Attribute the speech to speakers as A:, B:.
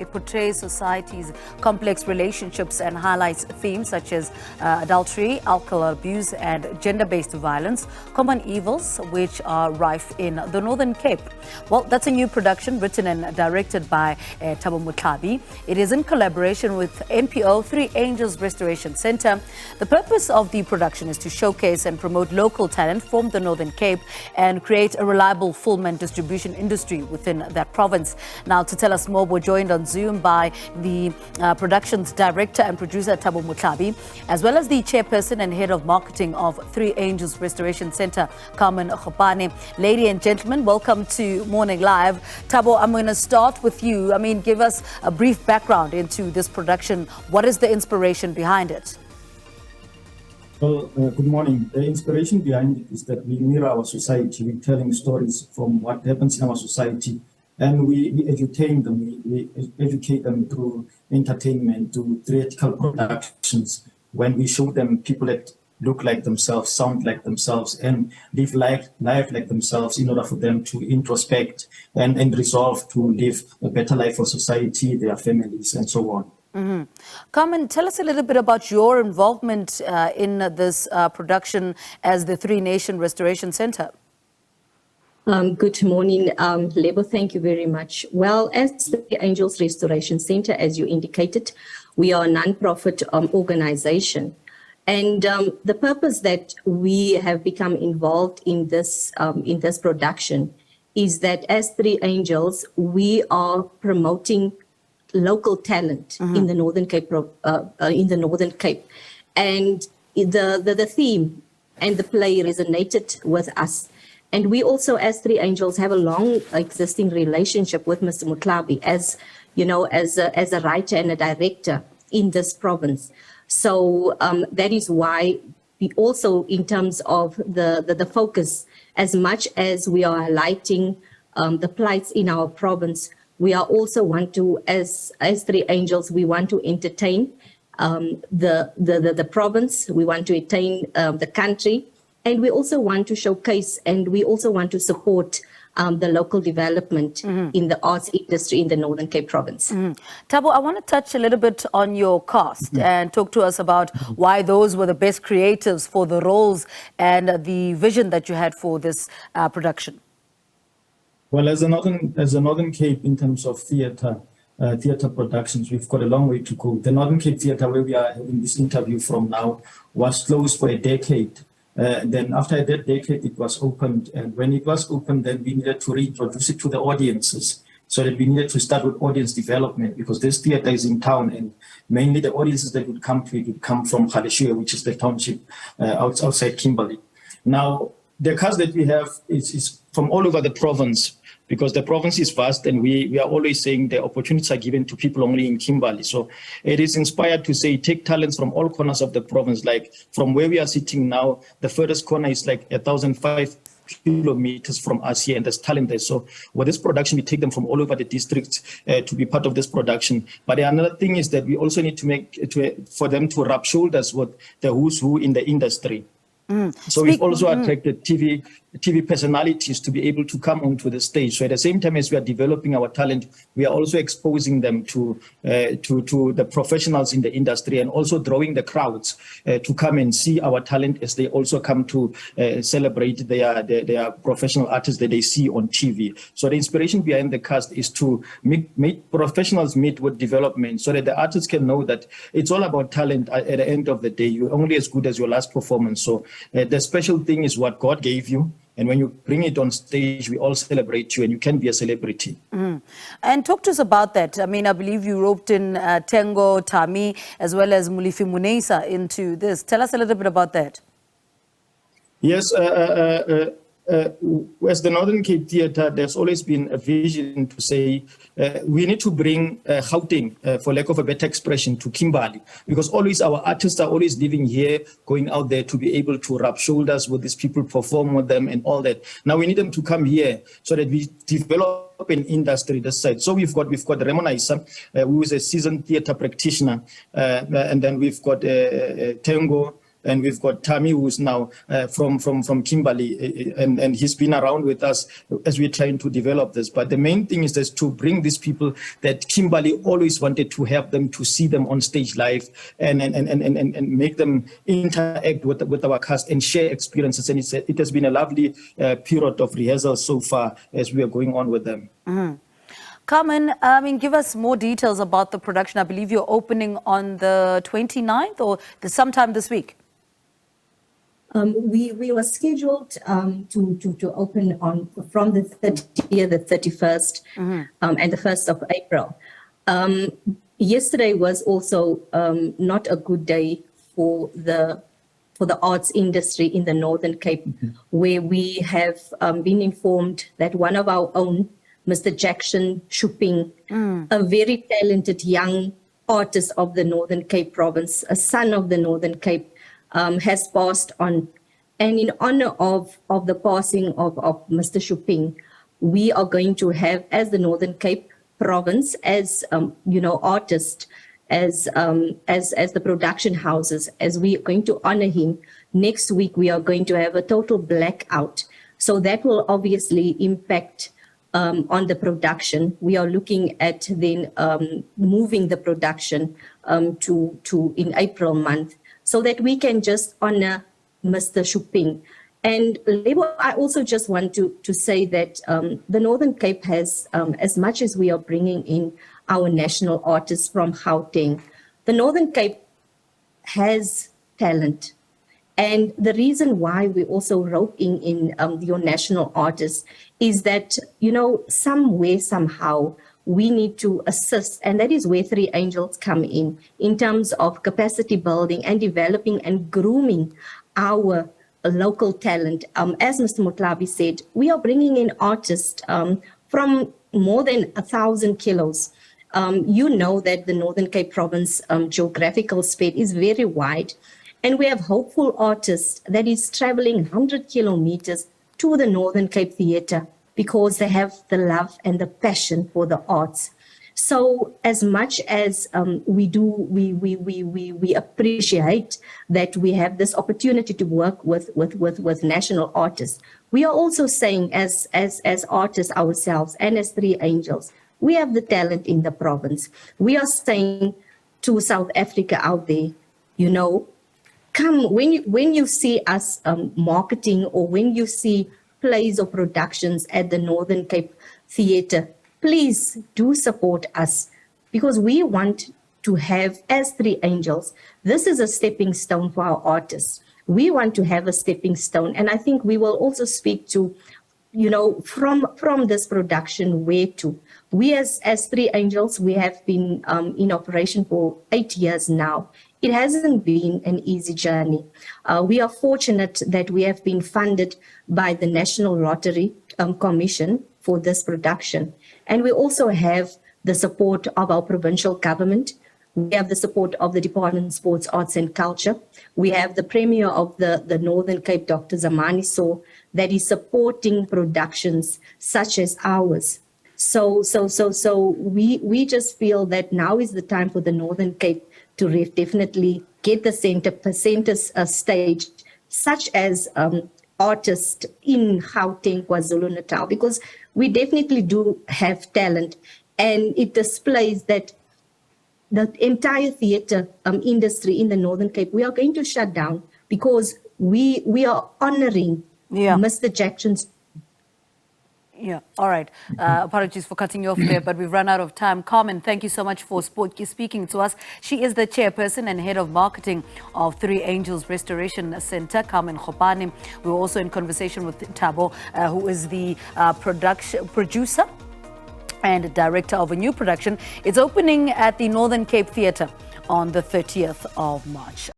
A: It portrays society's complex relationships and highlights themes such as adultery, alcohol abuse, and gender-based violence, common evils which are rife in the Northern Cape. Well, that's a new production written and directed by Thabo Motlhabi. It is in collaboration with NPO Three Angels Restoration Centre. The purpose of the production is to showcase and promote local talent from the Northern Cape and create a reliable film and distribution industry within that province. Now, to tell us more, we're joined on Zoom by the production's director and producer, Thabo Motlhabi, as well as the chairperson and head of marketing of Three Angels Restoration Centre, Carmen. Ladies and gentlemen, welcome to Morning Live. Thabo, I'm going to start with you. Give us a brief background into this production. What is the inspiration behind it?
B: Well, good morning. The inspiration behind it is that we mirror our society. We're telling stories from what happens in our society, and we educate them. We educate them through entertainment, through theatrical productions. When we show them people that look like themselves, sound like themselves, and live life like themselves, in order for them to introspect and resolve to live a better life for society, their families, and so on.
A: Mm-hmm. Carmen, tell us a little bit about your involvement in this production as the Three Nation Restoration Centre.
C: Good morning, Lebo. Thank you very much. Well, as the Angels Restoration Centre, as you indicated, we are a non-profit organization. And the purpose that we have become involved in this production is that as Three Angels, we are promoting local talent in the Northern Cape, and the theme and the play resonated with us. And we also, as Three Angels, have a long existing relationship with Mr. Motlhabi, as you know, as a writer and a director in this province. So that is why we also, in terms of the focus, as much as we are highlighting the plights in our province, we are also want to, as Three Angels, we want to entertain the province, we want to entertain the country, and we also want to showcase and we also want to support the local development in the arts industry in the Northern Cape province.
A: Thabo, I want to touch a little bit on your cast and talk to us about why those were the best creatives for the roles and the vision that you had for this production.
B: Well, as a Northern Cape, in terms of theatre productions, we've got a long way to go. The Northern Cape Theatre, where we are having this interview from now, was closed for a decade. Then after that decade, it was opened. And when it was opened, then we needed to reintroduce it to the audiences. So that we needed to start with audience development, because this theatre is in town, and mainly the audiences that would come to it would come from Galeshewe, which is the township outside Kimberley. Now, the cast that we have is from all over the province, because the province is vast, and we are always saying the opportunities are given to people only in Kimberley. So it is inspired to say take talents from all corners of the province. Like from where we are sitting now, the furthest corner is like 1,005 kilometers from us here, and there's talent there. So with this production, we take them from all over the districts to be part of this production. But another thing is that we also need to for them to rub shoulders with the who's who in the industry. So we've also attracted TV personalities to be able to come onto the stage. So at the same time as we are developing our talent, we are also exposing them to the professionals in the industry, and also drawing the crowds to come and see our talent as they also come to celebrate their professional artists that they see on TV. So the inspiration behind the cast is to make professionals meet with development, so that the artists can know that it's all about talent. At the end of the day, you're only as good as your last performance. So the special thing is what God gave you. And when you bring it on stage, we all celebrate you, and you can be a celebrity.
A: And talk to us about that. I believe you roped in Tengo, Tami, as well as Mulifi Muneisa into this. Tell us a little bit about that.
B: Yes, as the Northern Cape Theatre, there's always been a vision to say we need to bring Gauteng, for lack of a better expression, to Kimberley, because always our artists are always living here, going out there to be able to rub shoulders with these people, perform with them and all that. Now we need them to come here so that we develop an industry this side. So we've got Ramon Isa, who is a seasoned theatre practitioner, and then we've got Tengo, And we've got Tammy, who's now from Kimberley, and he's been around with us as we're trying to develop this. But the main thing is just to bring these people that Kimberley always wanted to help them, to see them on stage live and make them interact with our cast and share experiences. And it has been a lovely period of rehearsal so far as we are going on with them.
A: Mm-hmm. Carmen, give us more details about the production. I believe you're opening on the 29th or sometime this week.
C: We were scheduled to open from the 30th, the 31st, and the 1st of April. Yesterday was also not a good day for the arts industry in the Northern Cape, where we have been informed that one of our own, Mr. Jackson Shuping, a very talented young artist of the Northern Cape province, a son of the Northern Cape, has passed on. And in honor of the passing of Mr. Shuping, we are going to have, as the Northern Cape province, as artists, as the production houses, as we are going to honor him. Next week, we are going to have a total blackout. So that will obviously impact on the production. We are looking at then moving the production to in April month, so that we can just honor Mr. Shuping. And Lebo, I also just want to say that the Northern Cape has, as much as we are bringing in our national artists from Gauteng, the Northern Cape has talent. And the reason why we also roping in your national artists is that, somewhere, somehow, we need to assist. And that is where Three Angels come in terms of capacity building and developing and grooming our local talent. As Mr. Motlhabi said, we are bringing in artists from more than 1,000 kilos. You know that the Northern Cape province geographical spread is very wide. And we have hopeful artists that is traveling 100 kilometers to the Northern Cape Theatre because they have the love and the passion for the arts. So as much as we appreciate that we have this opportunity to work with national artists, we are also saying as artists ourselves and as Three Angels, we have the talent in the province. We are saying to South Africa out there, come when you see us marketing, or when you see plays or productions at the Northern Cape Theatre, please do support us, because we want to have, as Three Angels, this is a stepping stone for our artists. We want to have a stepping stone. And I think we will also speak to, from this production, where to. We as Three Angels, we have been in operation for 8 years now. It hasn't been an easy journey. We are fortunate that we have been funded by the National Lottery Commission for this production. And we also have the support of our provincial government. We have the support of the Department of Sports, Arts and Culture. We have the Premier of the Northern Cape, Dr. Zamani So, that is supporting productions such as ours. So we just feel that now is the time for the Northern Cape to definitely get the center stage, such as artists in Gauteng, KwaZulu-Natal, because we definitely do have talent, and it displays that the entire theatre industry in the Northern Cape, we are going to shut down because we are honoring Mr. Jackson's.
A: Yeah, all right. Apologies for cutting you off there, but we've run out of time. Carmen, thank you so much for speaking to us. She is the chairperson and head of marketing of Three Angels Restoration Center, Carmen Gopane. We were also in conversation with Thabo, who is the producer and director of a new production. It's opening at the Northern Cape Theatre on the 30th of March.